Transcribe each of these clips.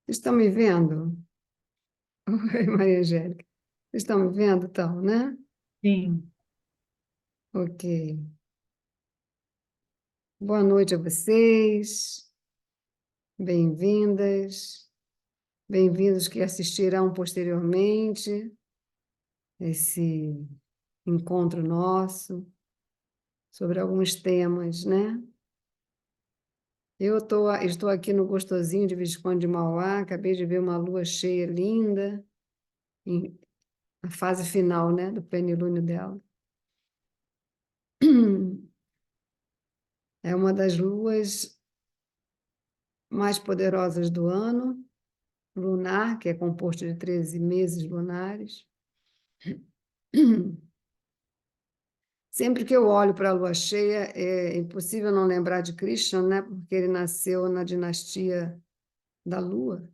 Vocês estão me vendo? Oi, Maria Angélica. Vocês estão me vendo, então, né? Sim, Ok. Boa noite a vocês. Bem-vindas. Bem-vindos que assistirão posteriormente esse encontro nosso sobre alguns temas, né? Estou aqui no gostosinho de Visconde de Mauá. Acabei de ver uma lua cheia linda, em, a fase final, né, do plenilúnio dela. É uma das luas mais poderosas do ano, lunar, que é composto de 13 meses lunares. Sempre que eu olho para a lua cheia, é impossível não lembrar de Krishna, né? Porque ele nasceu na dinastia da lua.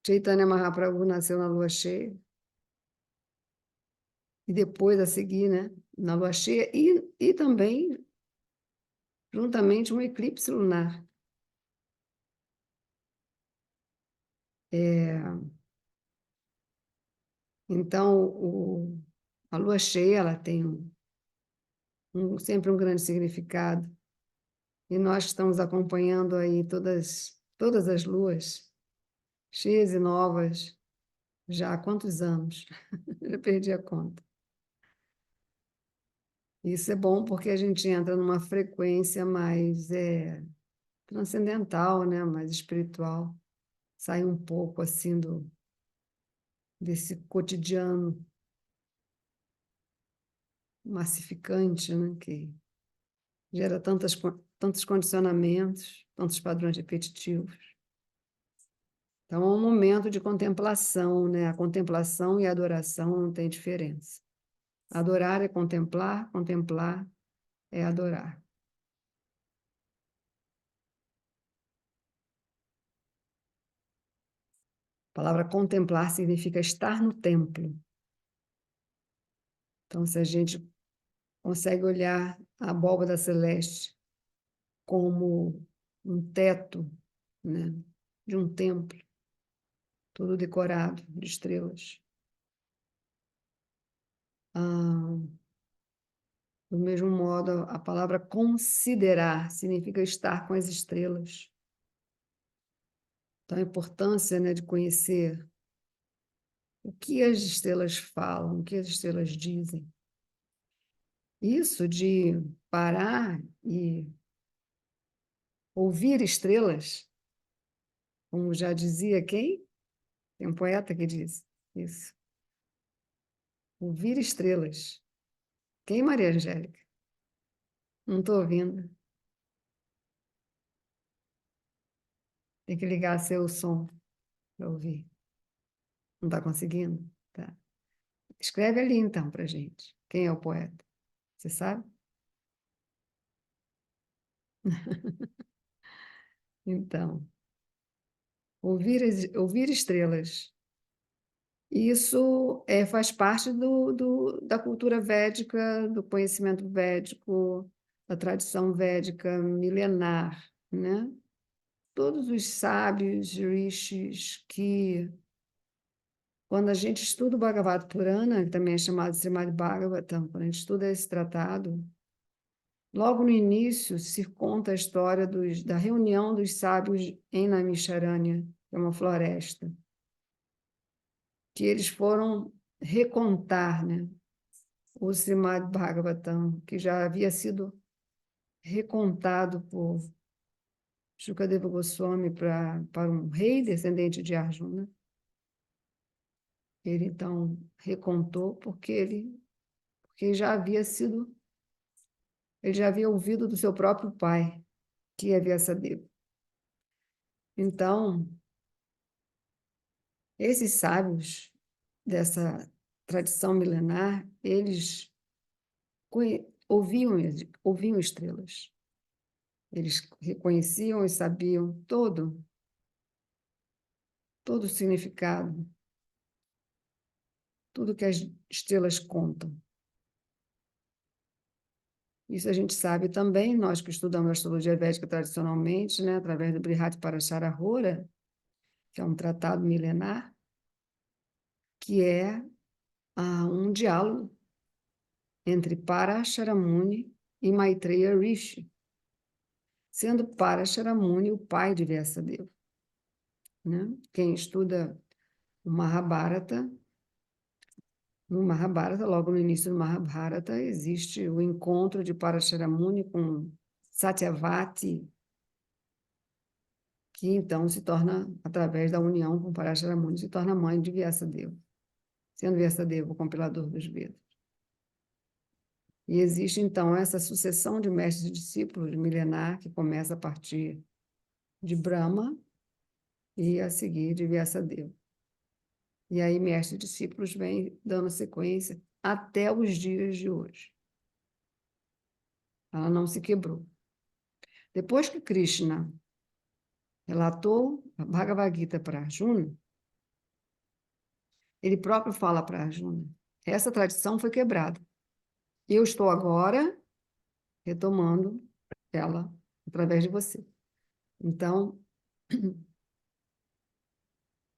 Chaitanya Mahaprabhu nasceu na lua cheia. E depois, a seguir, né? Na lua cheia e também, juntamente, um eclipse lunar. Então, a lua cheia ela tem sempre um grande significado. E nós estamos acompanhando aí todas as luas, cheias e novas, já há quantos anos? Já perdi a conta. Isso é bom porque a gente entra numa frequência mais transcendental, né? Mais espiritual. Sai um pouco assim desse cotidiano massificante, né? Que gera tantos condicionamentos, tantos padrões repetitivos. Então, é um momento de contemplação, né? A contemplação e a adoração não tem diferença. Adorar é contemplar, contemplar é adorar. A palavra contemplar significa estar no templo. Então, se a gente consegue olhar a abóbada celeste como um teto, né, de um templo, todo decorado de estrelas. Ah, do mesmo modo, a palavra considerar significa estar com as estrelas. Então, a importância, né, de conhecer o que as estrelas falam, o que as estrelas dizem. Isso de parar e ouvir estrelas, como já dizia quem? Tem um poeta que diz isso. Ouvir estrelas. Quem, Maria Angélica? Não estou ouvindo. Tem que ligar seu som para ouvir. Não está conseguindo? Tá. Escreve ali então para gente. Quem é o poeta? Você sabe? Então, ouvir estrelas. Isso faz parte da cultura védica, do conhecimento védico, da tradição védica milenar, né? Todos os sábios, rishis, que, quando a gente estuda o Bhagavad Purana, que também é chamado Srimad Bhagavatam, quando a gente estuda esse tratado, logo no início se conta a história da reunião dos sábios em Naimisharanya, que é uma floresta, que eles foram recontar, né, o Srimad Bhagavatam, que já havia sido recontado por Shukadeva Goswami para um rei descendente de Arjuna. Ele, então, recontou porque ele já havia ouvido do seu próprio pai, que havia sabido. Então, esses sábios dessa tradição milenar, eles ouviam estrelas. Eles reconheciam e sabiam todo o significado, tudo que as estrelas contam. Isso a gente sabe também, nós que estudamos astrologia védica tradicionalmente, né, através do Brihadeparasharahora, que é um tratado milenar, que é um diálogo entre Parasharamuni e Maitreya Rishi, sendo Parasharamuni o pai de Vyasadeva, né? Quem estuda o Mahabharata, no Mahabharata, logo no início do Mahabharata, existe o encontro de Parasharamuni com Satyavati, que então se torna, através da união com Parasharamuni, se torna mãe de Vyasadeva, sendo Vyasadeva o compilador dos Vedas. E existe, então, essa sucessão de mestres e discípulos milenar, que começa a partir de Brahma e a seguir de Vyasadeva. E aí, mestres e discípulos vêm dando sequência até os dias de hoje. Ela não se quebrou. Depois que Krishna relatou a Bhagavad Gita para Arjuna, ele próprio fala para Arjuna, essa tradição foi quebrada. Eu estou agora retomando ela através de você. Então,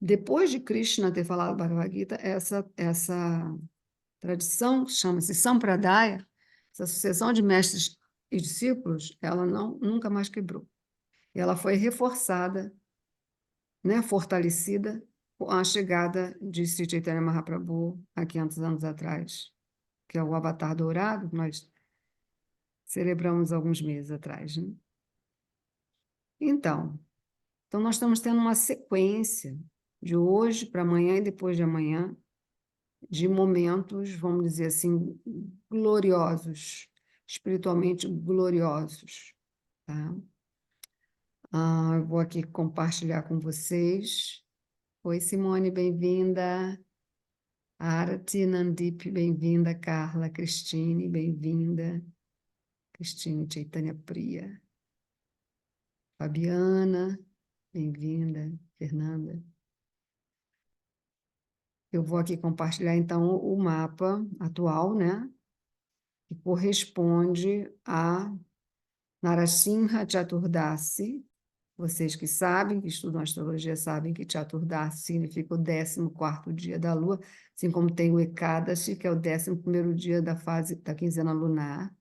depois de Krishna ter falado Bhagavad Gita, essa tradição, chama-se Sampradaya, essa sucessão de mestres e discípulos, ela nunca mais quebrou. Ela foi reforçada, né, fortalecida com a chegada de Sri Chaitanya Mahaprabhu há 500 anos atrás, que é o Avatar Dourado, que nós celebramos alguns meses atrás, né? Então, nós estamos tendo uma sequência de hoje para amanhã e depois de amanhã, de momentos, vamos dizer assim, gloriosos, espiritualmente gloriosos, tá? Eu vou aqui compartilhar com vocês. Oi, Simone, bem-vinda. Arati Nandip, bem-vinda. Carla, Cristine, bem-vinda. Cristine Chaitanya Priya. Fabiana, bem-vinda. Fernanda. Eu vou aqui compartilhar, então, o mapa atual, né? Que corresponde a Narasimha Chaturdasi. Vocês que sabem, que estudam astrologia, sabem que Chaturdasi significa o 14º dia da Lua, assim como tem o Ekadashi, que é o 11º dia da fase da quinzena lunar.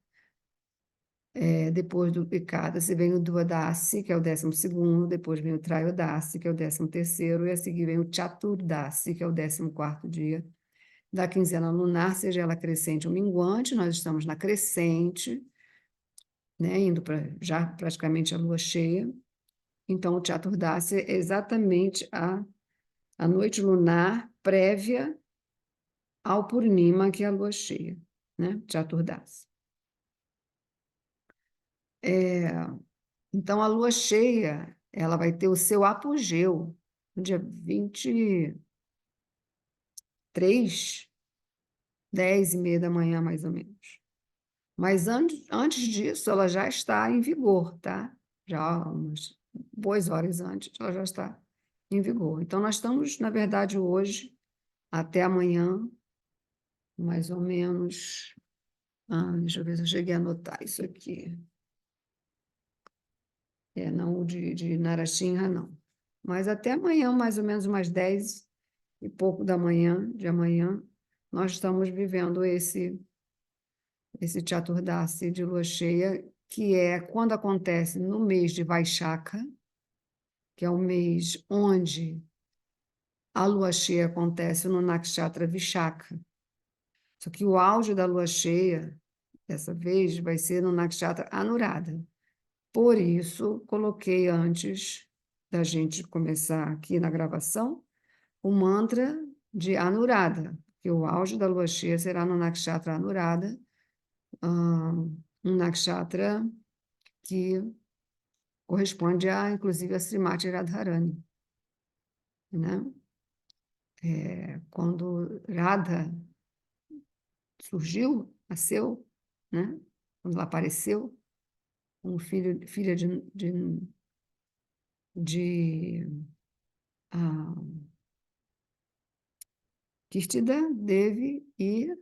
Depois do Ekadashi vem o Dwadasi, que é o 12º, depois vem o Trayodasi, que é o 13º, e a seguir vem o Chaturdasi, que é o 14º dia da quinzena lunar, seja ela crescente ou minguante. Nós estamos na crescente, né, indo para já praticamente a lua cheia. Então, o Chaturdasi é exatamente a noite lunar prévia ao Purnima, que é a lua cheia, né? Chaturdasi. Então, a lua cheia, ela vai ter o seu apogeu no dia 23, 10h30 da manhã, mais ou menos. Mas antes disso, ela já está em vigor, tá? Já umas boas horas antes, ela já está em vigor. Então, nós estamos, na verdade, hoje, até amanhã, mais ou menos. Deixa eu ver se eu cheguei a anotar isso aqui. Não o de Narasimha, não. Mas até amanhã, mais ou menos umas 10 e pouco da manhã, de amanhã, nós estamos vivendo esse Chaturdasi de lua cheia, que é quando acontece no mês de Vaishakha, que é o mês onde a lua cheia acontece no Nakshatra Vishakha. Só que o auge da lua cheia, dessa vez, vai ser no Nakshatra Anuradha. Por isso, coloquei antes da gente começar aqui na gravação, o mantra de Anuradha, que o auge da lua cheia será no Nakshatra Anuradha, um nakshatra que corresponde inclusive, a Srimati Radharani, né? Quando Radha surgiu, nasceu, né? Quando ela apareceu, filha de Kirtida Devi e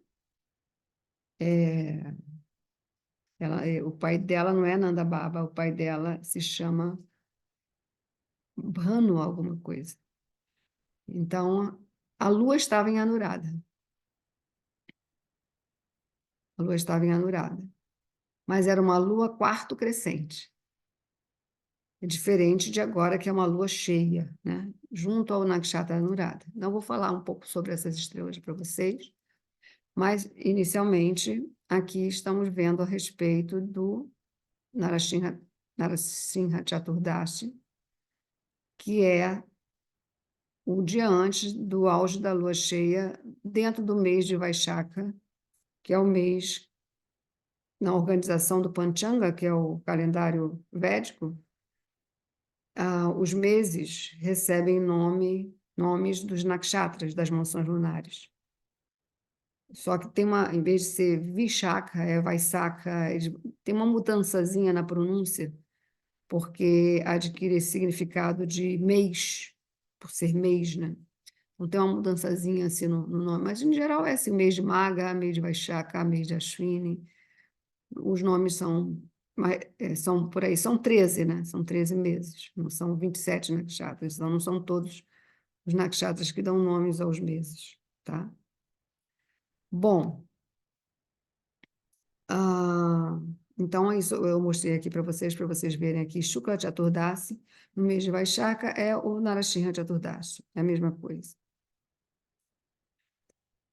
O pai dela não é Nanda Baba, o pai dela se chama Bhanu alguma coisa. Então, a lua estava em Anuradha. A lua estava em Anuradha. Mas era uma lua quarto crescente. É diferente de agora, que é uma lua cheia, né? Junto ao Nakshatra Anuradha. Não vou falar um pouco sobre essas estrelas para vocês, mas, inicialmente, aqui estamos vendo a respeito do Narasimha Chaturdashi, que é o dia antes do auge da lua cheia, dentro do mês de Vaishaka, que é o mês, na organização do Panchanga, que é o calendário védico, os meses recebem nomes dos nakshatras, das mansões lunares. Só que em vez de ser Vishaka, é Vaisakha, tem uma mudançazinha na pronúncia, porque adquire esse significado de mês, por ser mês, né? Então tem uma mudançazinha assim no nome, mas em geral é assim, mês de Maga, mês de Vaishaka, mês de Ashwini. Os nomes são por aí, são 13, né? São 13 meses, não são 27 nakshatras, então não são todos os nakshatras que dão nomes aos meses, tá? Bom, então isso eu mostrei aqui para vocês verem aqui, Shukla Chaturdasi, no mês de Vaishaka, é o Narasimha Chaturdasi, é a mesma coisa.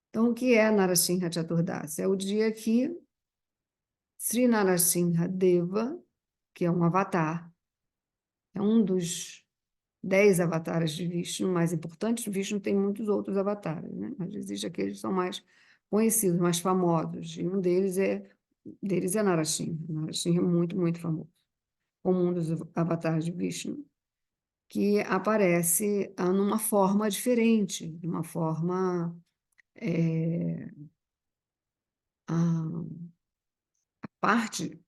Então, o que é Narasimha Chaturdasi? É o dia que Sri Narasimha Deva, que é um avatar, é um dos 10 avatares de Vishnu mais importantes. Vishnu tem muitos outros avatares, né? Mas existem aqueles que são mais conhecidos, mais famosos, e um deles é Narasimha. Narasimha é muito, muito famoso, como um dos avatares de Vishnu, que aparece numa forma diferente, de uma forma... a parte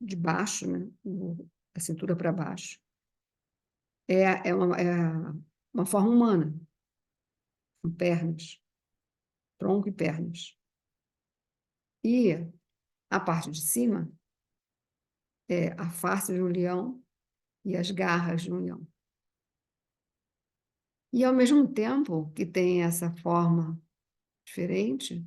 de baixo, né? A cintura para baixo, é uma forma humana, com pernas, tronco e pernas. E a parte de cima é a face de um leão e as garras de um leão. E, ao mesmo tempo que tem essa forma diferente,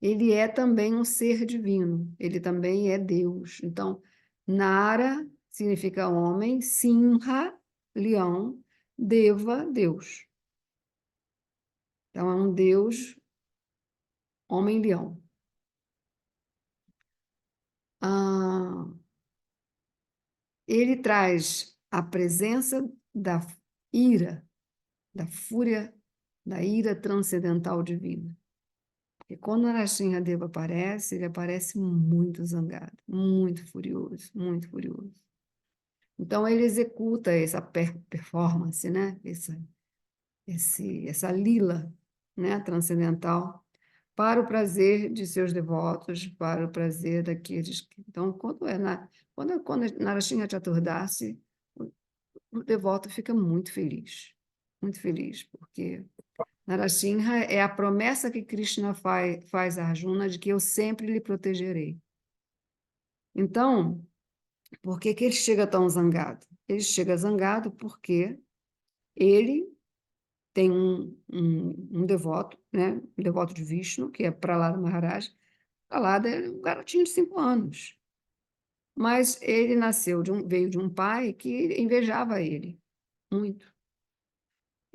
ele é também um ser divino, ele também é Deus. Então, Nara significa homem, Simha, leão, Deva, Deus. Então, é um Deus, homem-leão. Ele traz a presença da ira, da fúria, da ira transcendental divina. E quando Narasimhadeva aparece, ele aparece muito zangado, muito furioso, muito furioso. Então, ele executa essa performance, né? Essa lila, né? Transcendental, para o prazer de seus devotos, para o prazer daqueles que... Então, quando Narasimha Chaturdasi, o devoto fica muito feliz, porque Narasimha é a promessa que Krishna faz a Arjuna de que eu sempre lhe protegerei. Então, por que ele chega tão zangado? Ele chega zangado porque ele tem um devoto, né? Um devoto de Vishnu, que é Prahlada Maharaj. Prahlada é um garotinho de 5 anos. Mas ele veio de um pai que invejava ele muito.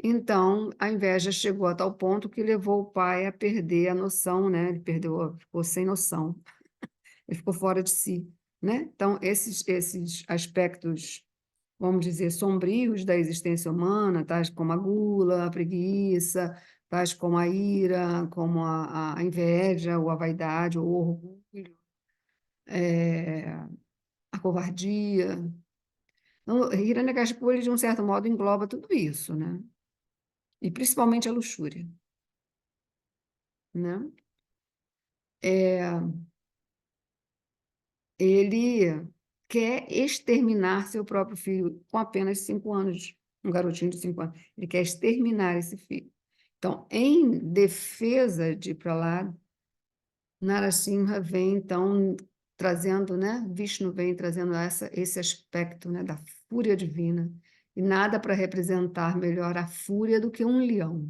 Então, a inveja chegou a tal ponto que levou o pai a perder a noção, né? Ele ficou sem noção, ele ficou fora de si, né? Então, esses aspectos, vamos dizer, sombrios da existência humana, tais como a gula, a preguiça, tais como a ira, como a inveja, ou a vaidade, ou o orgulho, a covardia. Então, Hiranyakashipu, ele, de um certo modo, engloba tudo isso, né? E principalmente a luxúria, né? Ele quer exterminar seu próprio filho com apenas 5 anos, um garotinho de 5 anos. Ele quer exterminar esse filho. Então, em defesa de Prahlada, Narasimha vem, então, trazendo, né? Vishnu vem trazendo esse aspecto, né, da fúria divina. E nada para representar melhor a fúria do que um leão,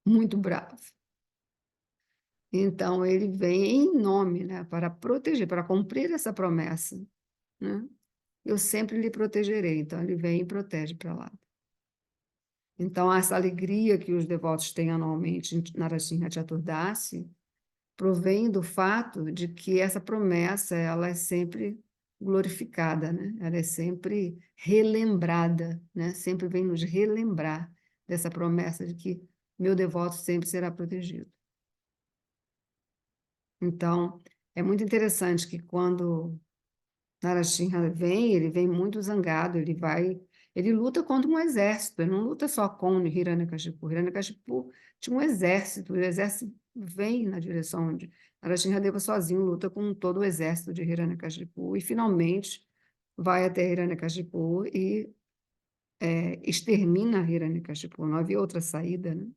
muito bravo. Então, ele vem em nome, né, para proteger, para cumprir essa promessa, né? Eu sempre lhe protegerei. Então, ele vem e protege para lá. Então, essa alegria que os devotos têm anualmente em Narasimha Chaturdasi provém do fato de que essa promessa ela é sempre glorificada, né? Ela é sempre relembrada, né? Sempre vem nos relembrar dessa promessa de que meu devoto sempre será protegido. Então, é muito interessante que quando Narasimha vem, ele vem muito zangado, ele luta contra um exército, ele não luta só com o Hiranyakashipu. Hiranyakashipu tinha um exército, o exército vem na direção de Narasimhadeva sozinho, luta com todo o exército de Hiranyakashipu e finalmente vai até Hiranyakashipu e extermina Hiranyakashipu. Não havia outra saída, né?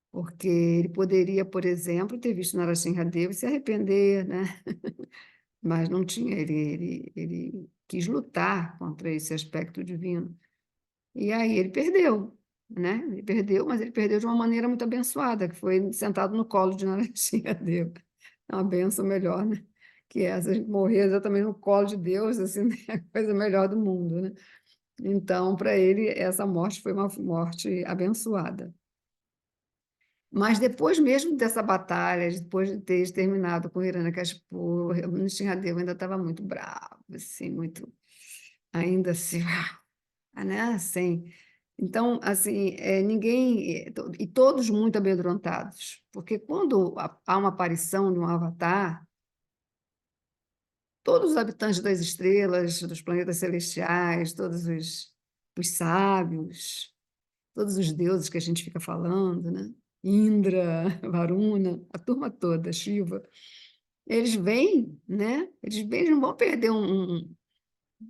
Porque ele poderia, por exemplo, ter visto Narasimhadeva e se arrepender, né? Mas não tinha, ele quis lutar contra esse aspecto divino. E aí ele perdeu, né? Ele perdeu, mas ele perdeu de uma maneira muito abençoada, que foi sentado no colo de Narasimhadeva. É uma benção melhor, né? Que essa, de morrer exatamente no colo de Deus, assim, é a coisa melhor do mundo, né? Então, para ele, essa morte foi uma morte abençoada. Mas depois mesmo dessa batalha, depois de ter terminado com Hiranyakashipu, Nrsimhadeva ainda estava muito bravo, assim, muito, ainda assim, né, assim. Então, assim, e todos muito amedrontados, porque quando há uma aparição de um avatar, todos os habitantes das estrelas, dos planetas celestiais, todos os sábios, todos os deuses que a gente fica falando, né? Indra, Varuna, a turma toda, Shiva, eles vêm, né? Eles vêm, eles não vão perder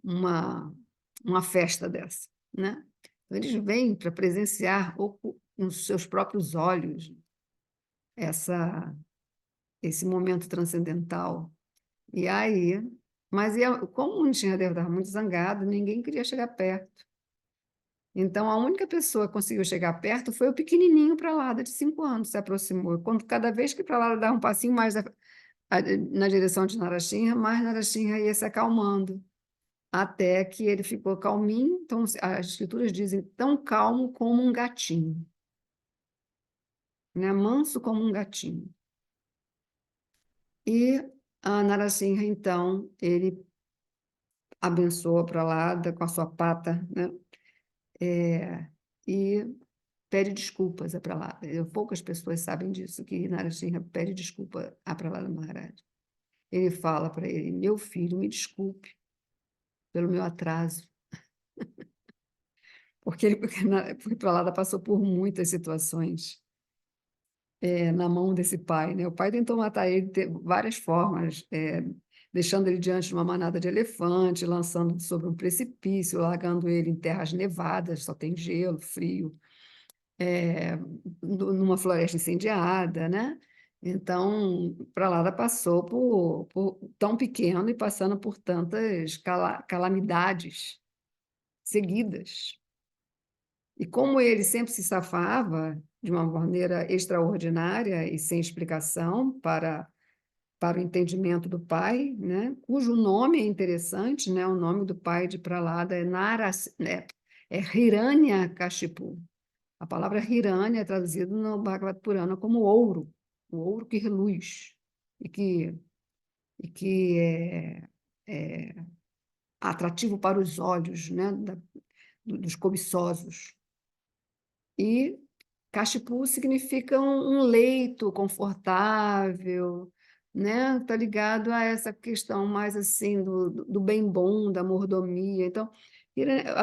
uma festa dessa, né? Então, eles vêm para presenciar com os seus próprios olhos esse momento transcendental. E aí, como o Nrsimhadeva estava muito zangado, ninguém queria chegar perto. Então, a única pessoa que conseguiu chegar perto foi o pequenininho Pralada, de 5 anos, se aproximou. Cada vez que Pralada dava um passinho mais na direção de Narasimha, mais Narasimha ia se acalmando, até que ele ficou calminho. Então, as escrituras dizem tão calmo como um gatinho, né? Manso como um gatinho. E a Narasimha, então, ele abençoa Pralada com a sua pata, né? E pede desculpas a Pralada. Poucas pessoas sabem disso, que Narasimha pede desculpa a Pralada Maharaj. Ele fala para ele: meu filho, me desculpe pelo meu atraso. Porque Pralada passou por muitas situações na mão desse pai, né? O pai tentou matar ele de várias formas, deixando ele diante de uma manada de elefante, lançando sobre um precipício, largando ele em terras nevadas, só tem gelo, frio, numa floresta incendiada, né? Então, Pralada passou por tão pequeno e passando por tantas calamidades seguidas. E como ele sempre se safava de uma maneira extraordinária e sem explicação para o entendimento do pai, né? Cujo nome é interessante, né? O nome do pai de Pralada é Hiranyakashipu. A palavra Hiranya é traduzida no Bhagavad Purana como ouro, o ouro que reluz e que é atrativo para os olhos, né? Dos cobiçosos. E Kashipu significa um leito confortável, né? Está ligado a essa questão mais assim do bem bom, da mordomia. Então,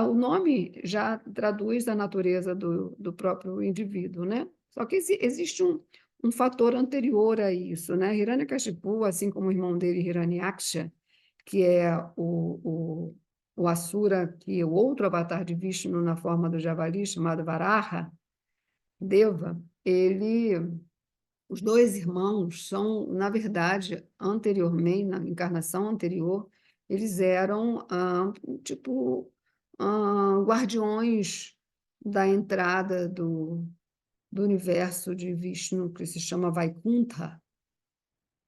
o nome já traduz a natureza do próprio indivíduo, né? Só que existe um fator anterior a isso, né? Hiranyakashipu, assim como o irmão dele, Hiranyaksha, que é o Asura, que é o outro avatar de Vishnu na forma do javali, chamado Varaha Deva, Os dois irmãos são, na verdade, anteriormente, na encarnação anterior, eles eram, tipo, guardiões da entrada do universo de Vishnu, que se chama Vaikuntha.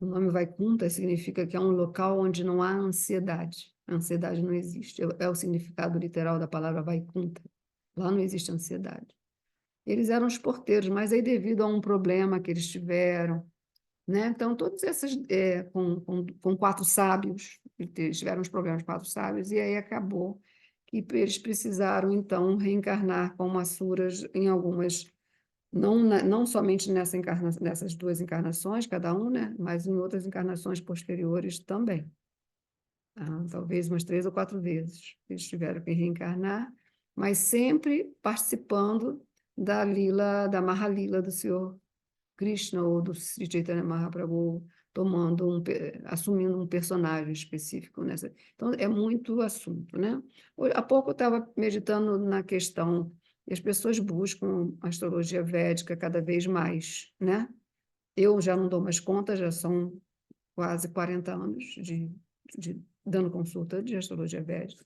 O nome Vaikuntha significa que é um local onde não há ansiedade. A ansiedade não existe. É o significado literal da palavra Vaikuntha. Lá não existe ansiedade. Eles eram os porteiros, mas aí devido a um problema que eles tiveram, né? Então, todos esses, com quatro sábios, eles tiveram os problemas com quatro sábios, e aí acabou que eles precisaram, então, reencarnar como asuras em algumas, não somente nessas duas encarnações, cada um, né? Mas em outras encarnações posteriores também. Talvez umas 3 ou 4 vezes eles tiveram que reencarnar, mas sempre participando da lila, da Mahalila do Senhor Krishna ou do Sri Chaitanya Mahaprabhu, assumindo um personagem específico nessa. Então, é muito assunto, né? Há pouco eu estava meditando na questão, e as pessoas buscam a astrologia védica cada vez mais, né? Eu já não dou mais conta, já são quase 40 anos dando consulta de astrologia védica,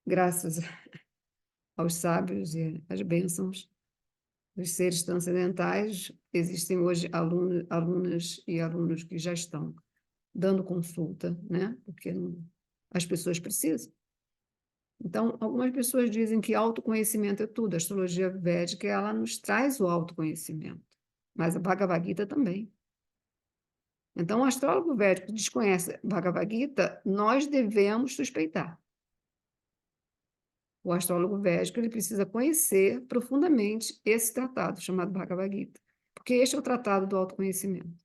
graças aos sábios e às bênçãos dos seres transcendentais, existem hoje alunas e alunos que já estão dando consulta, né? Porque as pessoas precisam. Então, algumas pessoas dizem que autoconhecimento é tudo. A astrologia védica, ela nos traz o autoconhecimento, mas a Bhagavad Gita também. Então, o astrólogo védico que desconhece Bhagavad Gita, nós devemos suspeitar. O astrólogo védico ele precisa conhecer profundamente esse tratado chamado Bhagavad Gita, porque este é o tratado do autoconhecimento.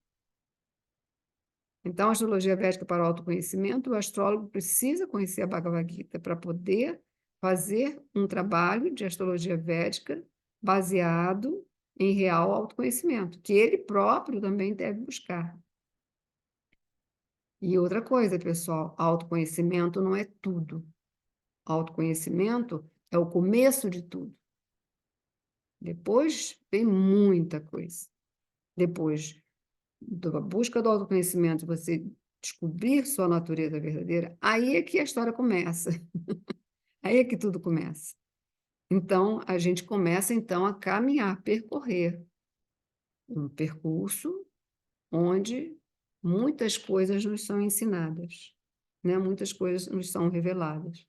Então, a astrologia védica para o autoconhecimento, o astrólogo precisa conhecer a Bhagavad Gita para poder fazer um trabalho de astrologia védica baseado em real autoconhecimento, que ele próprio também deve buscar. E outra coisa, pessoal, autoconhecimento não é tudo. Autoconhecimento é o começo de tudo. Depois vem muita coisa. Depois da busca do autoconhecimento, você descobrir sua natureza verdadeira, aí é que a história começa. Aí é que tudo começa. Então, a gente começa, então, a caminhar, percorrer um percurso onde muitas coisas nos são ensinadas, né? Muitas coisas nos são reveladas.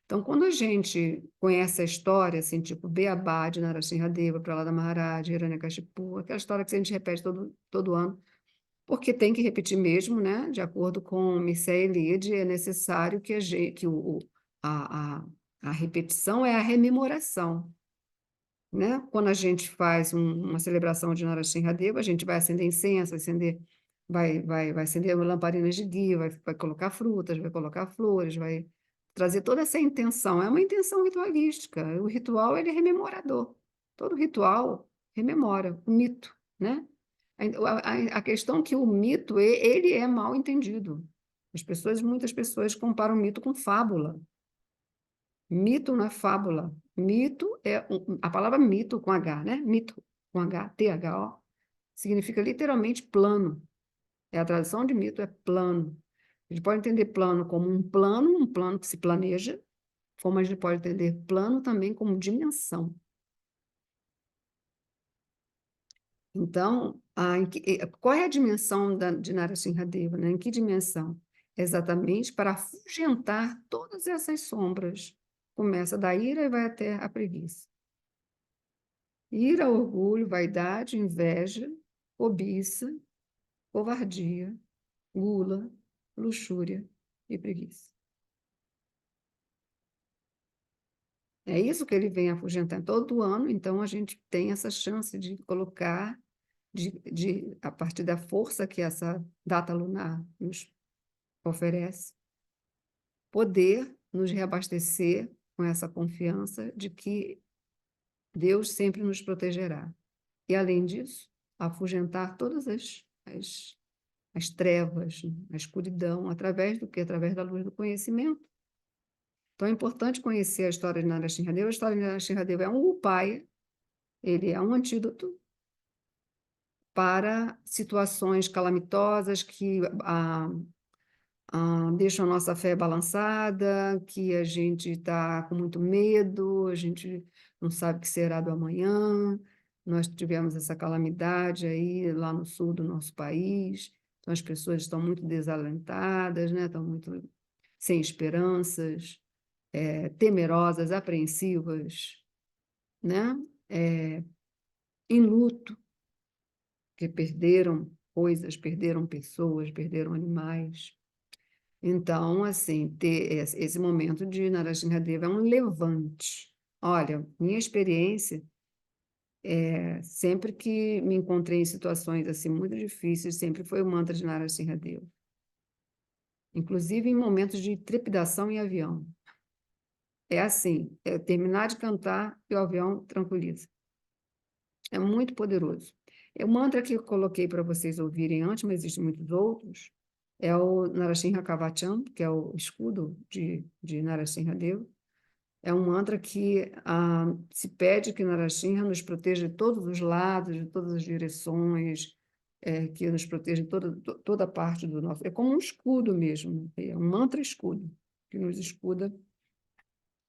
Então, quando a gente conhece a história, assim, tipo Beabá de Narasimhadeva, Prahlada Maharaj, Hiranyakashipu, aquela história que a gente repete todo ano, porque tem que repetir mesmo, né? De acordo com Mircea Eliade, é necessário que, a, a, a repetição é a rememoração, né? Quando a gente faz uma celebração de Narasimhadeva, a gente vai acender incenso, vai acender lamparinas de guia, vai colocar frutas, vai colocar flores, vai trazer toda essa intenção. É uma intenção ritualística. O ritual ele é rememorador. Todo ritual rememora o mito, né? A questão é que o mito ele é mal entendido. Muitas pessoas comparam mito com fábula. Mito não é fábula. Mito é a palavra mito com H, né? Mito com H, T-H-O, significa literalmente plano. A tradução de mito é plano. A gente pode entender plano como um plano que se planeja, como a gente pode entender plano também como dimensão. Então, qual é a dimensão de Narasimhadeva, né? Em que dimensão? Exatamente para afugentar todas essas sombras. Começa da ira e vai até a preguiça. Ira, orgulho, vaidade, inveja, cobiça, covardia, gula, luxúria e preguiça. É isso que ele vem afugentar todo ano, então a gente tem essa chance de colocar, a partir da força que essa data lunar nos oferece, poder nos reabastecer com essa confiança de que Deus sempre nos protegerá. E, além disso, afugentar todas as trevas, a escuridão, através do quê? Através da luz do conhecimento. Então, é importante conhecer a história de Narasimhadeva. A história de Narasimhadeva é um upaya, ele é um antídoto para situações calamitosas que deixam a nossa fé balançada, que a gente está com muito medo, a gente não sabe o que será do amanhã. Nós tivemos essa calamidade aí lá no sul do nosso país, então as pessoas estão muito desalentadas, né? Estão muito sem esperanças, temerosas, apreensivas, né? Em luto, que perderam coisas, perderam pessoas, perderam animais. Então, assim, ter esse momento de Narasimhadeva é um levante. Olha, minha experiência, sempre que me encontrei em situações assim muito difíceis, sempre foi o mantra de Narasimhadeva. Inclusive em momentos de trepidação em avião. É assim, é terminar de cantar e o avião tranquiliza. É muito poderoso. O mantra que eu coloquei para vocês ouvirem antes, mas existem muitos outros, é o Narasimha Kavacham, que é o escudo de Narasimhadeva. É um mantra que se pede que Narasimha nos proteja de todos os lados, de todas as direções, que nos proteja de toda parte do nosso... É como um escudo mesmo, é um mantra escudo, que nos escuda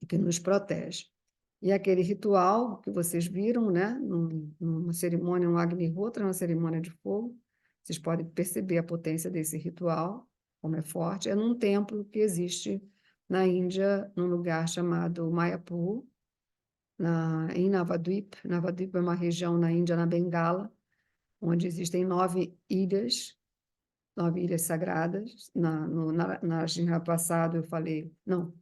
e que nos protege. E aquele ritual que vocês viram, né, numa cerimônia, um Agnihotra, uma cerimônia de fogo, vocês podem perceber a potência desse ritual, como é forte, é num templo que existe na Índia, num lugar chamado Mayapur, em Navadvip. Navadvip é uma região na Índia, na Bengala, onde existem 9 ilhas sagradas. Na Shinra passado eu falei, não,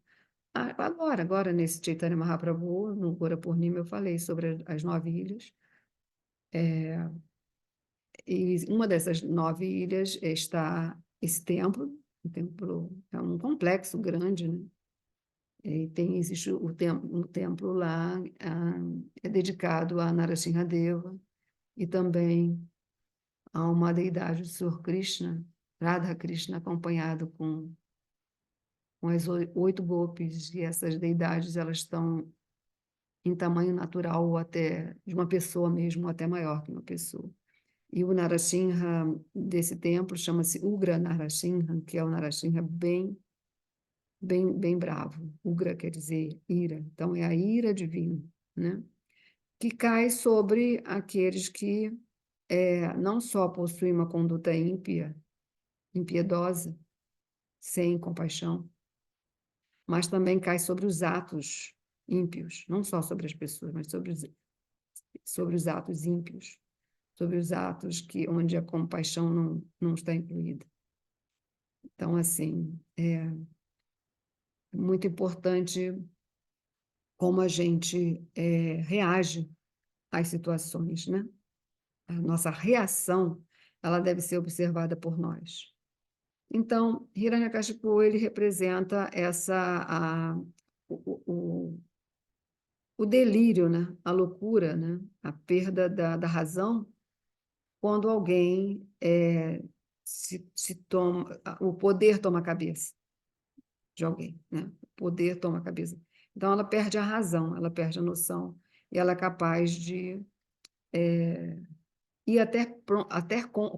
agora, nesse Chaitanya Mahaprabhu, no Gora Purnima, eu falei sobre as 9 ilhas. E uma dessas 9 ilhas está esse templo. O templo é um complexo grande, né? E existe um templo lá, é dedicado a Narasimhadeva e também a uma deidade do Senhor Krishna, Radha Krishna, acompanhado com as 8 gopis, e essas deidades elas estão em tamanho natural ou até de uma pessoa mesmo, ou até maior que uma pessoa. E o Narasimha desse templo chama-se Ugra Narasimha, que é o Narasimha bem bravo. Ugra quer dizer ira, então é a ira divina, né? Que cai sobre aqueles que não só possuem uma conduta ímpia, impiedosa, sem compaixão, mas também cai sobre os atos ímpios, não só sobre as pessoas, mas sobre os atos ímpios, sobre os atos onde a compaixão não está incluída. Então, assim, é muito importante como a gente reage às situações, né? A nossa reação, ela deve ser observada por nós. Então, Hiranyakashipu, ele representa o delírio, né? A loucura, né? A perda da razão, quando alguém o poder toma a cabeça de alguém, né? O poder toma a cabeça. Então, ela perde a razão, ela perde a noção, e ela é capaz de ir até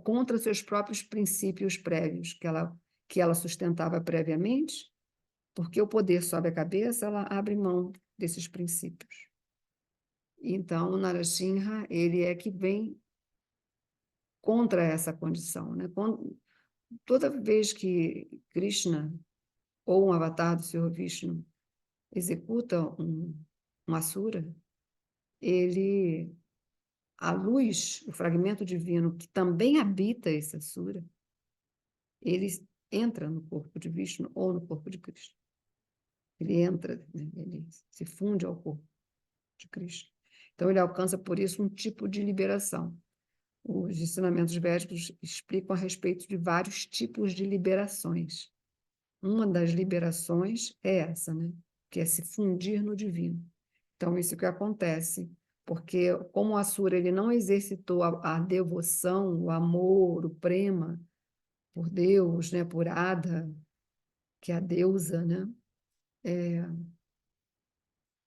contra seus próprios princípios prévios, que ela sustentava previamente, porque o poder sobe a cabeça, ela abre mão desses princípios. Então, o Narasimha, ele é que vem contra essa condição, né? Toda vez que Krishna, ou um avatar do Senhor Vishnu, executa um asura, a luz, o fragmento divino que também habita esse asura, ele entra no corpo de Vishnu ou no corpo de Krishna. Ele entra, né? Ele se funde ao corpo de Krishna. Então, ele alcança, por isso, um tipo de liberação. Os ensinamentos védicos explicam a respeito de vários tipos de liberações. Uma das liberações é essa, né? Que é se fundir no divino. Então, isso que acontece, porque como o Asura ele não exercitou a devoção, o amor, o prema por Deus, né? Por Ada, que é a deusa, né?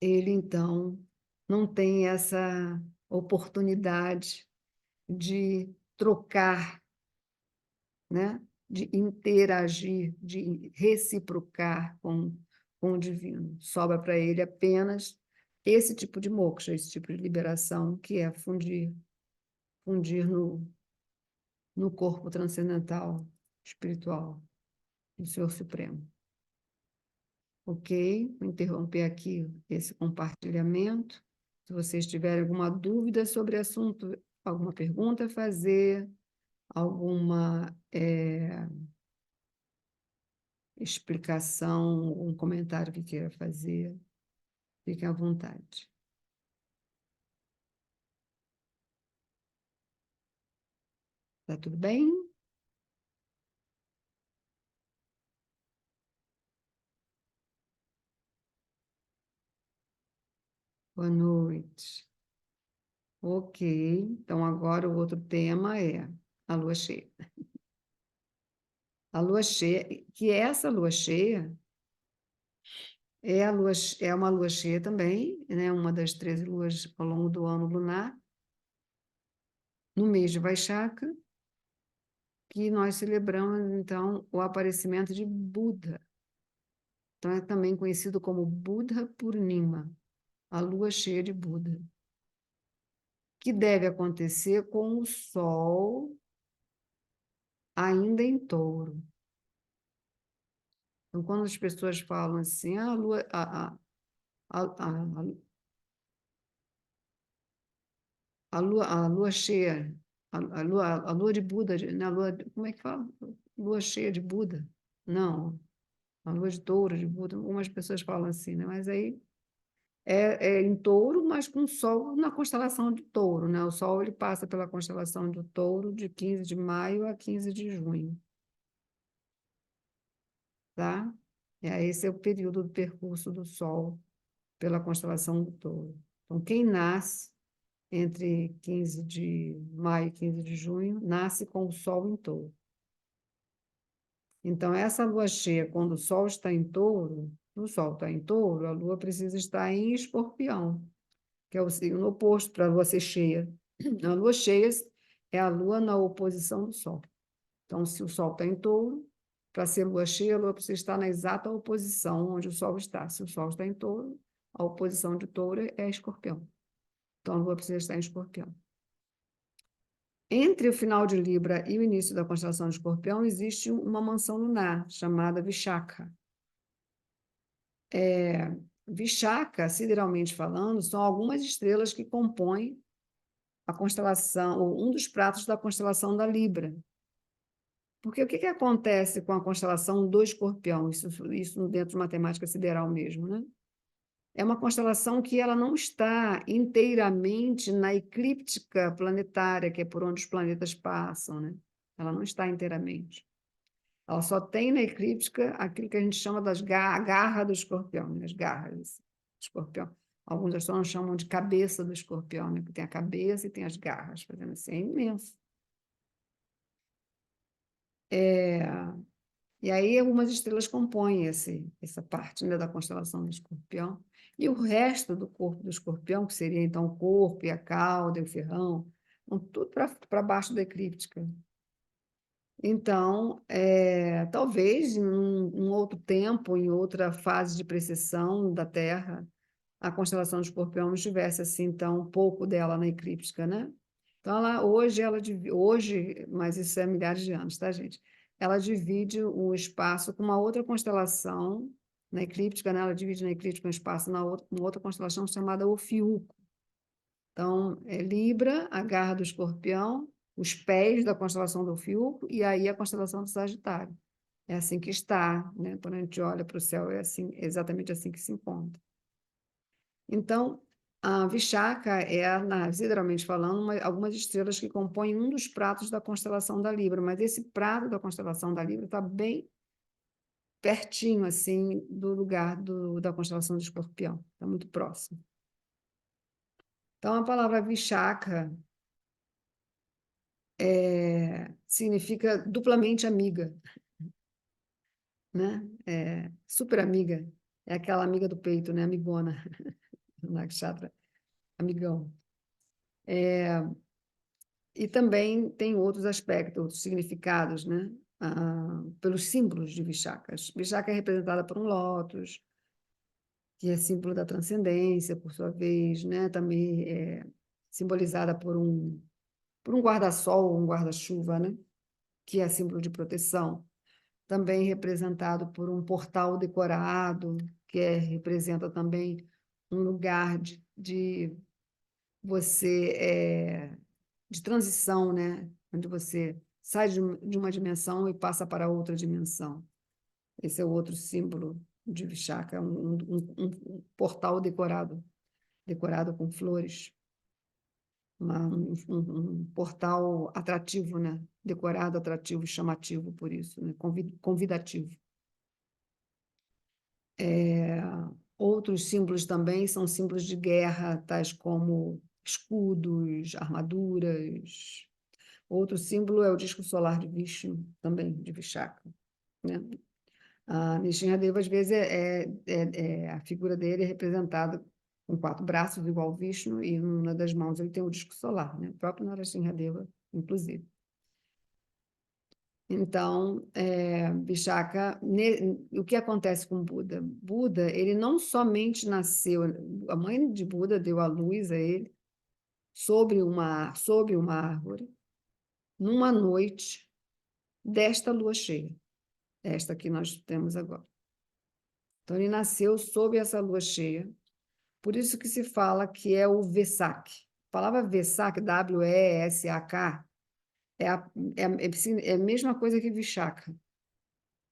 Ele, então, não tem essa oportunidade de trocar, né? De interagir, de reciprocar com o divino. Sobra para ele apenas esse tipo de moksha, esse tipo de liberação, que é fundir no corpo transcendental, espiritual, do Senhor Supremo. Ok? Vou interromper aqui esse compartilhamento. Se vocês tiverem alguma dúvida sobre o assunto, alguma pergunta a fazer, alguma explicação, um comentário que queira fazer, fiquem à vontade. Tá tudo bem? Boa noite. Ok, então agora o outro tema é a lua cheia. A lua cheia, que essa lua cheia é uma lua cheia também, né? Uma das 13 luas ao longo do ano lunar, no mês de Vaixaka, que nós celebramos, então, o aparecimento de Buda. Então, é também conhecido como Buddha Purnima, a lua cheia de Buda, que deve acontecer com o Sol ainda em Touro. Então, quando as pessoas falam assim, a lua, a lua cheia, a lua de Buda, né? Como é que fala? Lua cheia de Buda? Não, a lua de Touro de Buda. Algumas pessoas falam assim, né? Mas aí é em Touro, mas com o Sol na constelação de Touro, né? O Sol ele passa pela constelação do Touro de 15 de maio a 15 de junho, tá? Esse é o período do percurso do Sol pela constelação do Touro. Então, quem nasce entre 15 de maio e 15 de junho, nasce com o Sol em Touro. Então, essa lua cheia, quando o Sol está em Touro, o Sol está em Touro, a Lua precisa estar em Escorpião, que é o signo oposto para a Lua ser cheia. A Lua cheia é a Lua na oposição do Sol. Então, se o Sol está em Touro, para ser Lua cheia, a Lua precisa estar na exata oposição onde o Sol está. Se o Sol está em Touro, a oposição de Touro é Escorpião. Então, a Lua precisa estar em Escorpião. Entre o final de Libra e o início da constelação de Escorpião, existe uma mansão lunar, chamada Vishaka. Vishaka, sideralmente falando, são algumas estrelas que compõem a constelação, ou um dos pratos da constelação da Libra. Porque o que acontece com a constelação do Escorpião? Isso dentro de matemática sideral mesmo, né? É uma constelação que ela não está inteiramente na eclíptica planetária, que é por onde os planetas passam, né? Ela não está inteiramente. Ela só tem na eclíptica aquilo que a gente chama das garra do escorpião, né? As garras do escorpião. Alguns astrônomos chamam de cabeça do escorpião, né? Porque tem a cabeça e tem as garras, fazendo assim, é imenso. E aí algumas estrelas compõem essa parte, né, da constelação do escorpião. E o resto do corpo do escorpião, que seria então o corpo e a cauda e o ferrão, vão tudo para baixo da eclíptica. Então, talvez em um outro tempo, em outra fase de precessão da Terra, a constelação do Escorpião não estivesse assim tão pouco dela na eclíptica, né? Então, hoje, mas isso é milhares de anos, tá, gente? Ela divide o espaço com uma outra constelação na eclíptica, né? Ela divide na eclíptica um espaço uma outra constelação chamada Ofiuco. Então, é Libra, a garra do Escorpião, os pés da constelação do Fiuco e aí a constelação do Sagitário. É assim que está, né? Quando a gente olha para o céu, é assim, exatamente assim que se encontra. Então, a Vishaka sideralmente falando, algumas estrelas que compõem um dos pratos da constelação da Libra, mas esse prato da constelação da Libra está bem pertinho, assim, do lugar da constelação do Escorpião, está muito próximo. Então, a palavra Vishaka significa duplamente amiga, né? Super amiga, é aquela amiga do peito, né? Amigona, Nakshatra, amigão. E também tem outros aspectos, outros significados, né? Pelos símbolos de Vishaka. Vishaka é representada por um lótus, que é símbolo da transcendência, por sua vez, né? Também é simbolizada por um guarda-sol, um guarda-chuva, né? Que é símbolo de proteção. Também representado por um portal decorado, que representa também um lugar de você de transição, né? Onde você sai de uma dimensão e passa para outra dimensão. Esse é o outro símbolo de Vishaka, um portal decorado com flores, um portal atrativo, né? Decorado, atrativo, chamativo, por isso, né? Convidativo. Outros símbolos também são símbolos de guerra, tais como escudos, armaduras. Outro símbolo é o disco solar de Vishnu, também de Vishaka, né? Nishinradeva, às vezes, a figura dele é representada com 4 braços, igual Vishnu, e uma das mãos ele tem o disco solar, né? O próprio Narasimhadeva, inclusive. Então, Vishaka, o que acontece com Buda? Buda, ele não somente nasceu, a mãe de Buda deu à luz a ele sobre uma árvore, numa noite desta lua cheia, esta que nós temos agora. Então, ele nasceu sob essa lua cheia, por isso que se fala que é o Vesak. A palavra Vesak, W-E-S-A-K, é a mesma coisa que Vishaka,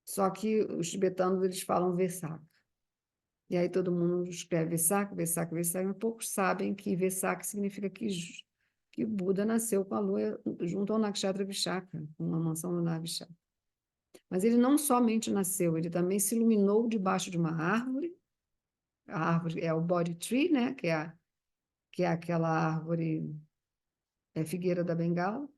só que os tibetanos eles falam Vesak. E aí todo mundo escreve Vesak, Vesak, Vesak, mas poucos sabem que Vesak significa que Buda nasceu com a lua junto ao Nakshatra Vishaka, uma mansão lunar Vishaka. Mas ele não somente nasceu, ele também se iluminou debaixo de uma árvore. A árvore é o Bodhi Tree, né? que é aquela árvore, figueira da Bengala.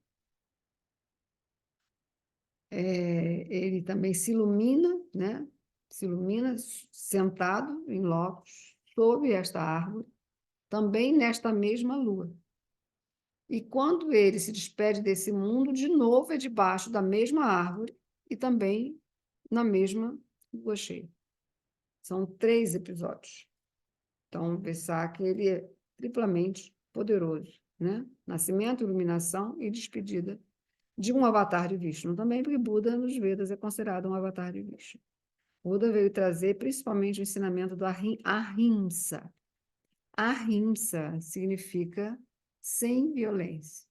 Ele também se ilumina, né? Se ilumina sentado em lótus, sob esta árvore, também nesta mesma lua. E quando ele se despede desse mundo, de novo é debaixo da mesma árvore e também na mesma lua cheia. São 3 episódios. Então, o Vesak, ele é triplamente poderoso, né? Nascimento, iluminação e despedida de um avatar de Vishnu também, porque Buda nos Vedas é considerado um avatar de Vishnu. Buda veio trazer principalmente o ensinamento do Ahimsa. Ahimsa significa sem violência.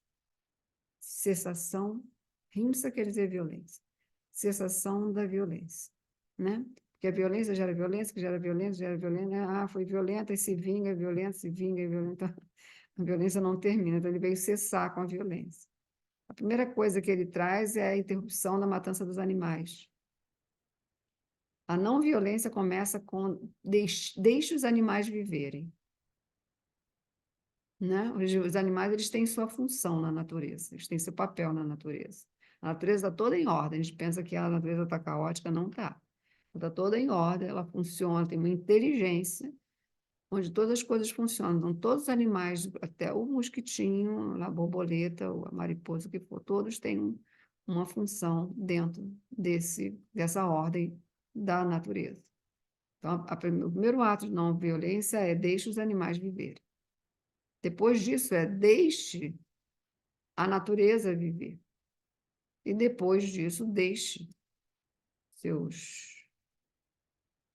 Cessação, Himsa quer dizer violência. Cessação da violência, né? Porque a violência gera violência, que gera violência, gera violência, né? Foi violenta e se vinga, violenta, se vinga, violenta. A violência não termina, então ele veio cessar com a violência. A primeira coisa que ele traz é a interrupção da matança dos animais. A não violência começa com deixe os animais viverem. Né? Os animais eles têm sua função na natureza, eles têm seu papel na natureza. A natureza está toda em ordem, a gente pensa que a natureza está caótica, não está. Ela está toda em ordem, ela funciona, tem uma inteligência, onde todas as coisas funcionam. Então, todos os animais, até o mosquitinho, a borboleta, a mariposa, o que for, todos têm uma função dentro dessa ordem da natureza. Então, o primeiro ato de não violência é deixe os animais viverem. Depois disso deixe a natureza viver. E depois disso,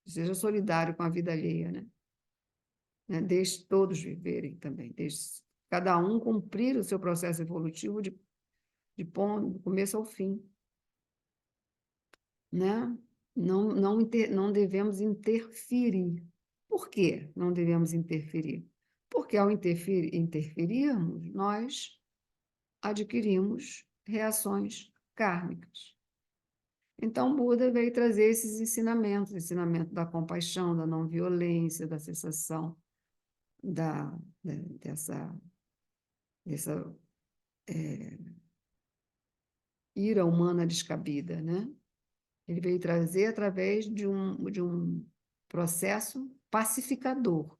seja solidário com a vida alheia, né? Deixe todos viverem também, deixe cada um cumprir o seu processo evolutivo do começo ao fim, né? Não devemos interferir. Por que não devemos interferir? Porque ao interferirmos, nós adquirimos reações kármicas. Então, Buda veio trazer esses ensinamentos, o ensinamento da compaixão, da não violência, da cessação dessa ira humana descabida, né? Ele veio trazer através de um processo pacificador,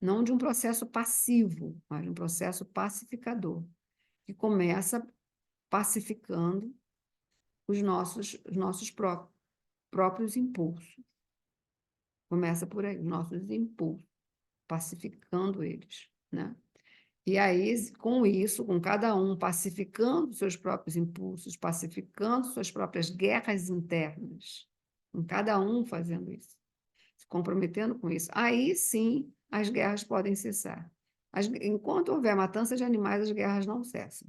não de um processo passivo, mas de um processo pacificador. que começa pacificando os nossos próprios impulsos. Começa por aí, nossos impulsos, pacificando eles, né? E aí, com isso, com cada um pacificando seus próprios impulsos, pacificando suas próprias guerras internas, com cada um fazendo isso, se comprometendo com isso, aí sim as guerras podem cessar. Enquanto houver matança de animais, as guerras não cessam.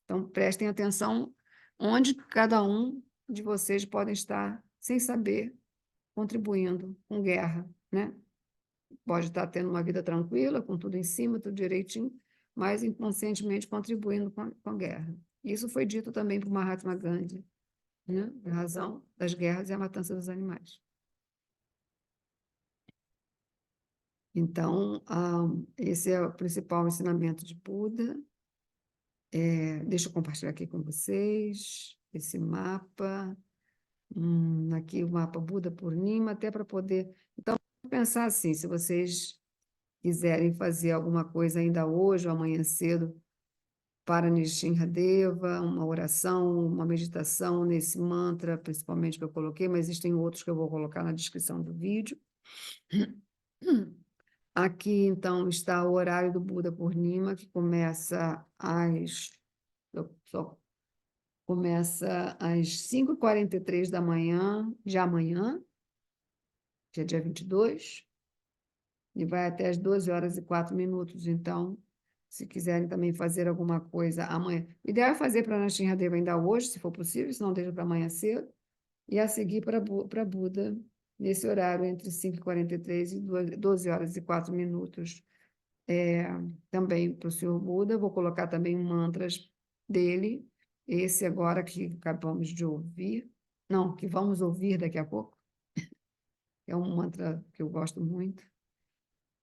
Então, prestem atenção onde cada um de vocês podem estar, sem saber, contribuindo com guerra, né? Pode estar tendo uma vida tranquila, com tudo em cima, tudo direitinho, mas inconscientemente contribuindo com a guerra. Isso foi dito também por Mahatma Gandhi, né? A razão das guerras é a matança dos animais. Então, esse é o principal ensinamento de Buda. Deixa eu compartilhar aqui com vocês esse mapa. Aqui o mapa Buda Purnima, até para poder... Então, pensar assim, se vocês quiserem fazer alguma coisa ainda hoje ou amanhã cedo para Nishinradeva, uma oração, uma meditação nesse mantra, principalmente que eu coloquei, mas existem outros que eu vou colocar na descrição do vídeo. Aqui, então, está o horário do Buda Purnima, que começa às 5h43 da manhã, de amanhã, que é dia 22, e vai até às 12h04. Então, se quiserem também fazer alguma coisa amanhã. O ideal é fazer para Nishinradeva ainda hoje, se for possível, se não deixa para amanhã cedo, e a seguir para Buda, nesse horário, entre 5h43 e 12h04. Também para o Senhor Buda, vou colocar também mantras dele, esse agora que acabamos de ouvir, não, que vamos ouvir daqui a pouco, é um mantra que eu gosto muito.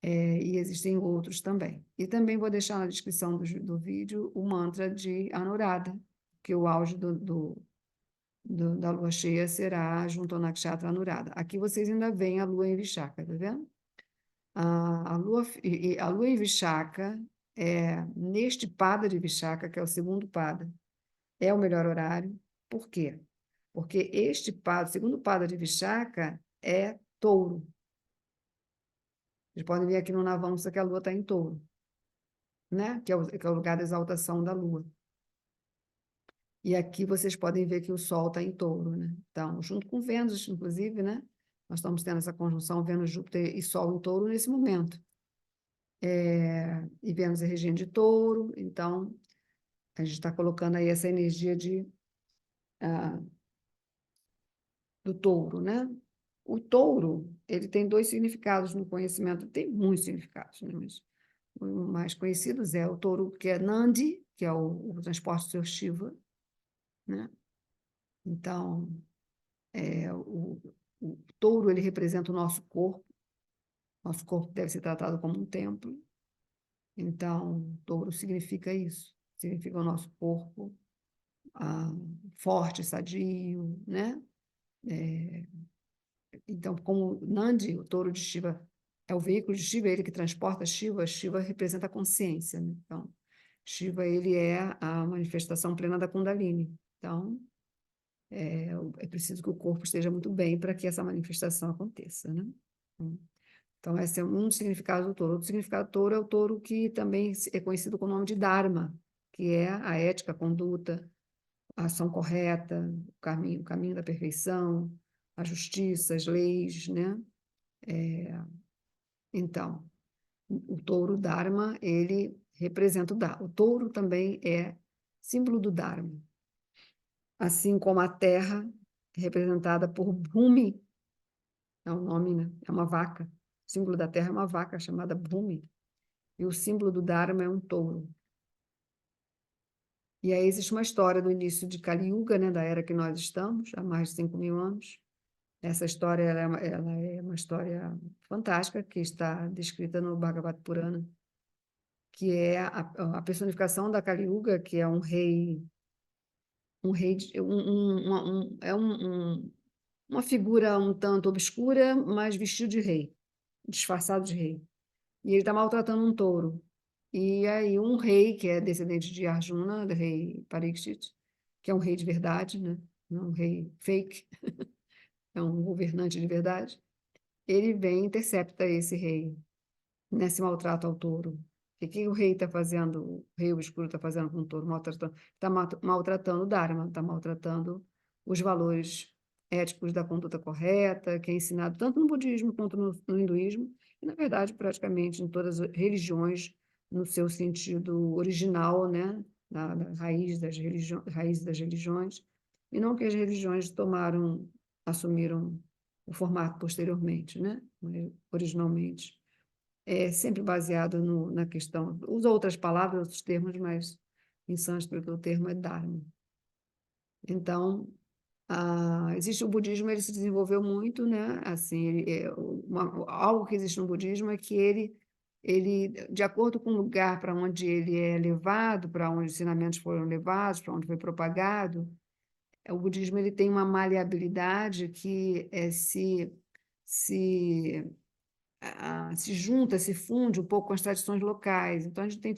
E existem outros também. E também vou deixar na descrição do vídeo o mantra de Anuradha, que o auge da lua cheia será junto ao Nakshatra Anuradha. Aqui vocês ainda veem a lua em Vishaka, tá vendo? A lua em Vishaka, neste pada de Vishaka, que é o segundo pada, é o melhor horário. Por quê? Porque este pada, o segundo pada de Vishaka é touro. Vocês podem ver aqui no Navamsa que a lua está em touro, né? Que é o lugar da exaltação da lua. E aqui vocês podem ver que o Sol está em touro, né? Então, junto com Vênus, inclusive, né? Nós estamos tendo essa conjunção Vênus, Júpiter e Sol em touro nesse momento. E Vênus é regente de touro, então a gente está colocando aí essa energia do touro, né? O touro, ele tem dois significados no conhecimento, tem muitos significados, né? Mas os mais conhecidos é o touro que é Nandi, que é o transporte do Senhor Shiva, né? Então, o touro, ele representa o nosso corpo deve ser tratado como um templo, então, touro significa isso, significa o nosso corpo forte, sadio, né? Então, como Nandi, o touro de Shiva, é o veículo de Shiva, ele que transporta Shiva, Shiva representa a consciência, né? Então, Shiva, ele é a manifestação plena da Kundalini. Então, é preciso que o corpo esteja muito bem para que essa manifestação aconteça, né? Então, esse é um dos significados do touro. Outro significado do touro é o touro que também é conhecido com o nome de Dharma, que é a ética, a conduta, a ação correta, o caminho da perfeição, a justiça, as leis, né? Então, o touro Dharma, ele representa o Dharma. O touro também é símbolo do Dharma. Assim como a terra, representada por Bhumi, é o nome, né? É uma vaca. O símbolo da terra é uma vaca chamada Bhumi. E o símbolo do Dharma é um touro. E aí existe uma história do início de Kali Yuga, né? Da era que nós estamos, há mais de 5.000 anos. Essa história ela é uma história fantástica, que está descrita no Bhagavad Purana, que é a personificação da Kali Yuga, que é um rei, uma figura um tanto obscura, mas vestido de rei, disfarçado de rei. E ele está maltratando um touro. E aí um rei, que é descendente de Arjuna, do rei Parikshit, que é um rei de verdade, né? Não um rei fake, é um governante de verdade, ele vem e intercepta esse rei nesse maltrato ao touro. O que o rei está fazendo, o rei obscuro está fazendo com o touro? Está maltratando o Dharma, está maltratando os valores éticos da conduta correta, que é ensinado tanto no budismo quanto no hinduísmo, e, na verdade, praticamente em todas as religiões, no seu sentido original, né? Na raiz das religiões, e não que as religiões assumiram o formato posteriormente, né? Originalmente é sempre baseado na questão, usa outras palavras, outros termos, mas em sânscrito o termo é dharma. Então, existe o budismo, ele se desenvolveu muito, né? Assim, algo que existe no budismo é que ele, de acordo com o lugar para onde ele é levado, para onde os ensinamentos foram levados, para onde foi propagado, o budismo ele tem uma maleabilidade que se se junta, se funde um pouco com as tradições locais. Então, a gente tem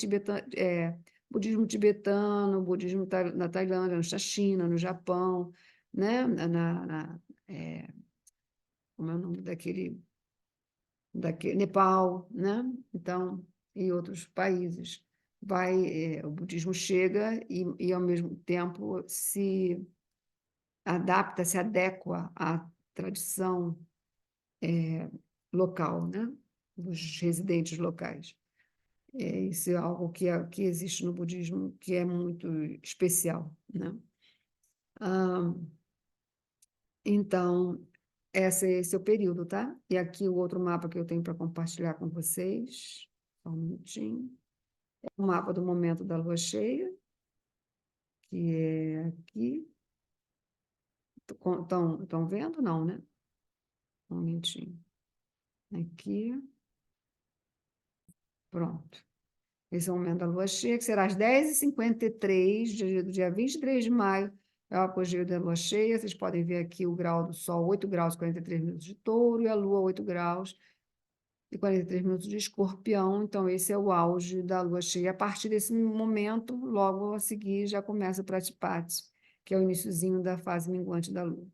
budismo tibetano, budismo na Tailândia, na China, no Japão, né? Como é o nome daquele Nepal, né? Então, e outros países. O budismo chega e, ao mesmo tempo, se adapta, se adequa à tradição local, né? Dos residentes locais. Isso é algo que existe no budismo que é muito especial, né? Então, esse é o período, tá? E aqui o outro mapa que eu tenho para compartilhar com vocês. Só um minutinho. É o mapa do momento da lua cheia, que é aqui. Estão vendo? Não, né? Um minutinho. Aqui. Pronto. Esse é o momento da lua cheia, que será às 10h53 do dia 23 de maio, é o apogeu da lua cheia. Vocês podem ver aqui o grau do Sol, 8 graus e 43 minutos de Touro, e a Lua, 8 graus e 43 minutos de Escorpião. Então, esse é o auge da lua cheia. A partir desse momento, logo a seguir, já começa o Pratipati, que é o iniciozinho da fase minguante da lua.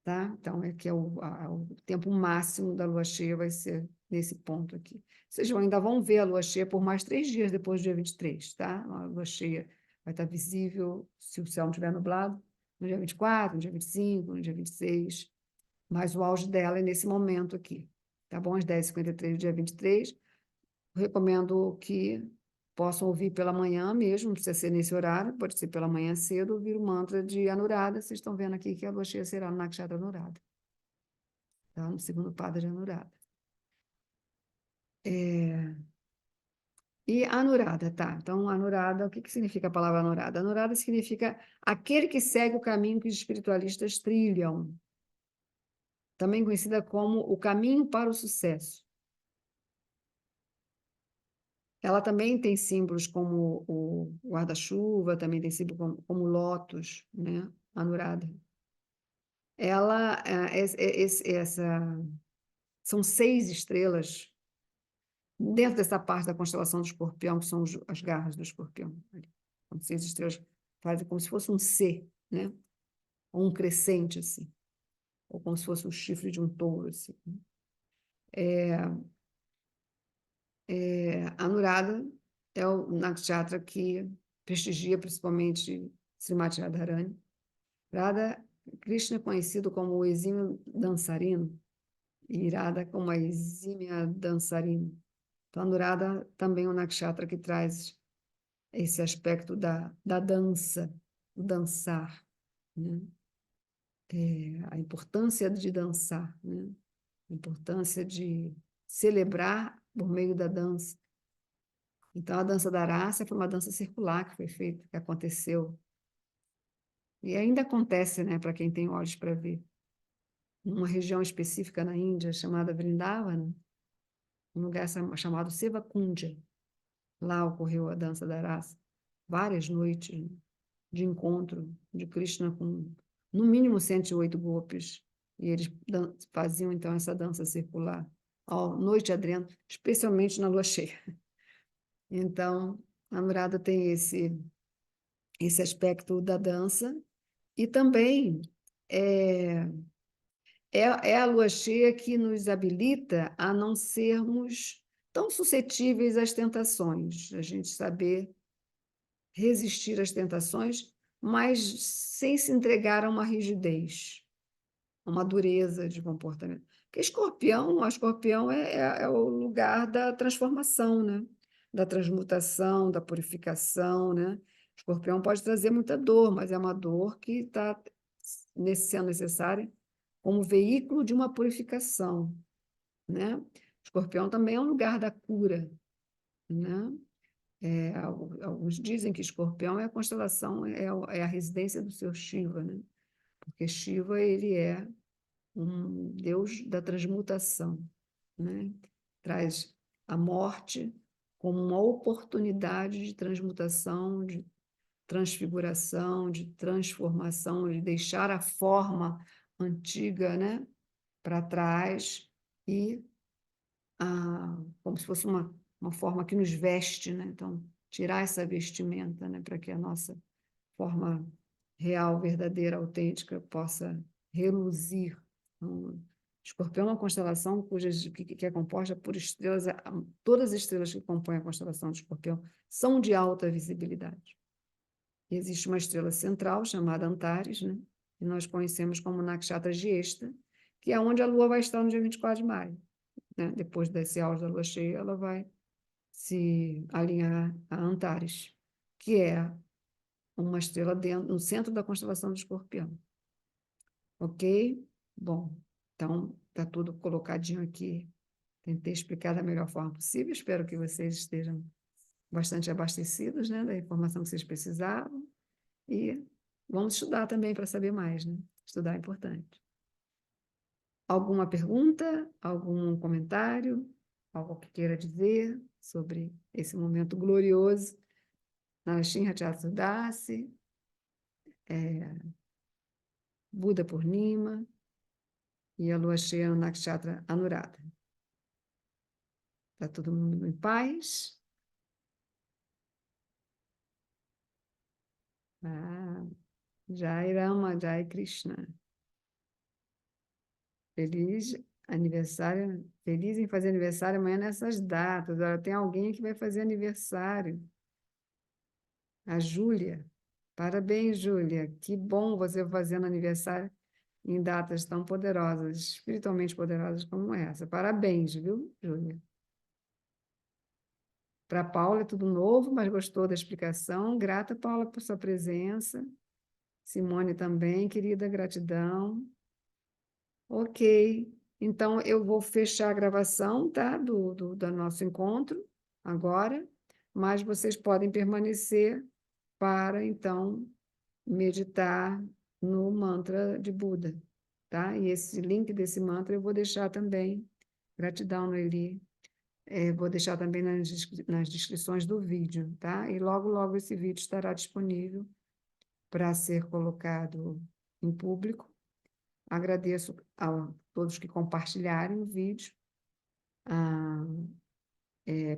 Tá? Então, aqui é o tempo máximo da lua cheia, vai ser nesse ponto aqui. Vocês ainda vão ver a lua cheia por mais 3 dias depois do dia 23, tá? A lua cheia vai estar visível, se o céu não estiver nublado, no dia 24, no dia 25, no dia 26, mas o auge dela é nesse momento aqui, tá bom? Às 10h53 do dia 23. Eu recomendo que possam ouvir pela manhã mesmo, não precisa ser nesse horário, pode ser pela manhã cedo, ouvir o mantra de Anuradha. Vocês estão vendo aqui que a lua cheia será no Nakshatra Anuradha, tá? No segundo pada de Anuradha. E Anuradha, tá? Então, Anuradha, o que significa a palavra Anuradha? Anuradha significa aquele que segue o caminho que os espiritualistas trilham, também conhecida como o caminho para o sucesso. Ela também tem símbolos como o guarda-chuva, também tem símbolo como o lótus, né? Anuradha. Ela, são 6 estrelas dentro dessa parte da constelação do Escorpião, que são as garras do Escorpião. São 6 estrelas, fazem como se fosse um C, né? Ou um crescente, assim. Ou como se fosse um chifre de um touro, assim. Anuradha é o nakshatra que prestigia principalmente Srimati Radharani. Radha Krishna é conhecido como o exímio dançarino e Radha como a exímia dançarina. Então, Anuradha também é um nakshatra que traz esse aspecto da dança, do dançar, né? A importância de dançar, né? A importância de celebrar por meio da dança. Então, a dança da raça foi uma dança circular que foi feita, que aconteceu. E ainda acontece, né, para quem tem olhos para ver. Numa região específica na Índia, chamada Vrindavana, um lugar chamado Sevakundja. Lá ocorreu a dança da raça. Várias noites de encontro de Krishna com, no mínimo, 108 golpes. E eles faziam, então, essa dança circular, noite adentro, especialmente na lua cheia. Então, a Anuradha tem esse aspecto da dança, e também é, é a lua cheia que nos habilita a não sermos tão suscetíveis às tentações, a gente saber resistir às tentações, mas sem se entregar a uma rigidez, a uma dureza de comportamento. Porque escorpião é o lugar da transformação, né? Da transmutação, da purificação, né? Escorpião pode trazer muita dor, mas é uma dor que está sendo necessária como veículo de uma purificação, né? Escorpião também é um lugar da cura, né? Alguns dizem que Escorpião é a constelação, é a residência do seu Shiva, né? Porque Shiva ele é um deus da transmutação, né? Traz a morte como uma oportunidade de transmutação, de transfiguração, de transformação, de deixar a forma antiga, né, para trás e como se fosse uma forma que nos veste, né? Então, tirar essa vestimenta, né, para que a nossa forma real, verdadeira, autêntica possa reluzir. Então, Escorpião é uma constelação que é composta por estrelas, todas as estrelas que compõem a constelação de Escorpião são de alta visibilidade. E existe uma estrela central chamada Antares, né? Que nós conhecemos como Nakshatra Giesta, que é onde a Lua vai estar no dia 24 de maio, né? Depois desse auge da Lua cheia, ela vai se alinhar a Antares, que é uma estrela no centro da constelação do Escorpião. Ok? Bom, então está tudo colocadinho aqui. Tentei explicar da melhor forma possível. Espero que vocês estejam bastante abastecidos, né, da informação que vocês precisavam. E vamos estudar também para saber mais, né? Estudar é importante. Alguma pergunta? Algum comentário? Algo que queira dizer sobre esse momento glorioso na Shinra Chaturdashi, Buda Purnima e a lua cheia no Nakshatra Anuradha. Está todo mundo em paz? Jai Rama, Jai Krishna. Feliz aniversário, feliz em fazer aniversário amanhã nessas datas. Olha, tem alguém que vai fazer aniversário. A Júlia. Parabéns, Júlia. Que bom você fazendo aniversário em datas tão poderosas, espiritualmente poderosas como essa. Parabéns, viu, Júlia? Para a Paula é tudo novo, mas gostou da explicação. Grata, Paula, por sua presença. Simone também, querida, gratidão. Ok. Então, eu vou fechar a gravação, tá? Do nosso encontro agora, mas vocês podem permanecer para, então, meditar no mantra de Buda, tá? E esse link desse mantra eu vou deixar também, gratidão, Noeli, vou deixar também nas descrições do vídeo, tá? E logo, logo esse vídeo estará disponível para ser colocado em público. Agradeço a todos que compartilharem o vídeo.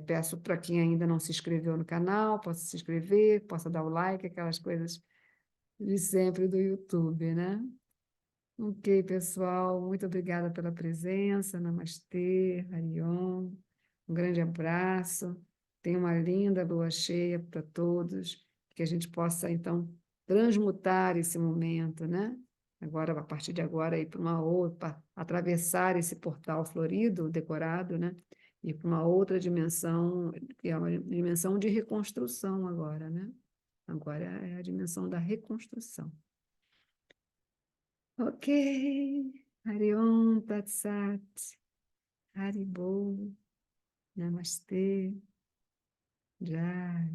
Peço para quem ainda não se inscreveu no canal, possa se inscrever, possa dar o like, aquelas coisas de sempre do YouTube, né? Ok, pessoal, muito obrigada pela presença. Namastê, Hariom. Um grande abraço. Tenha uma linda lua cheia para todos, que a gente possa, então, transmutar esse momento, né? Agora, a partir de agora, ir para uma outra, atravessar esse portal florido, decorado, né? Ir para uma outra dimensão, que é uma dimensão de reconstrução agora, né? Agora é a dimensão da reconstrução. Ok. Hariom Tat Sat. Haribol. Namastê. Jai.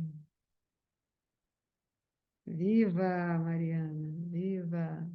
Viva, Mariana. Viva.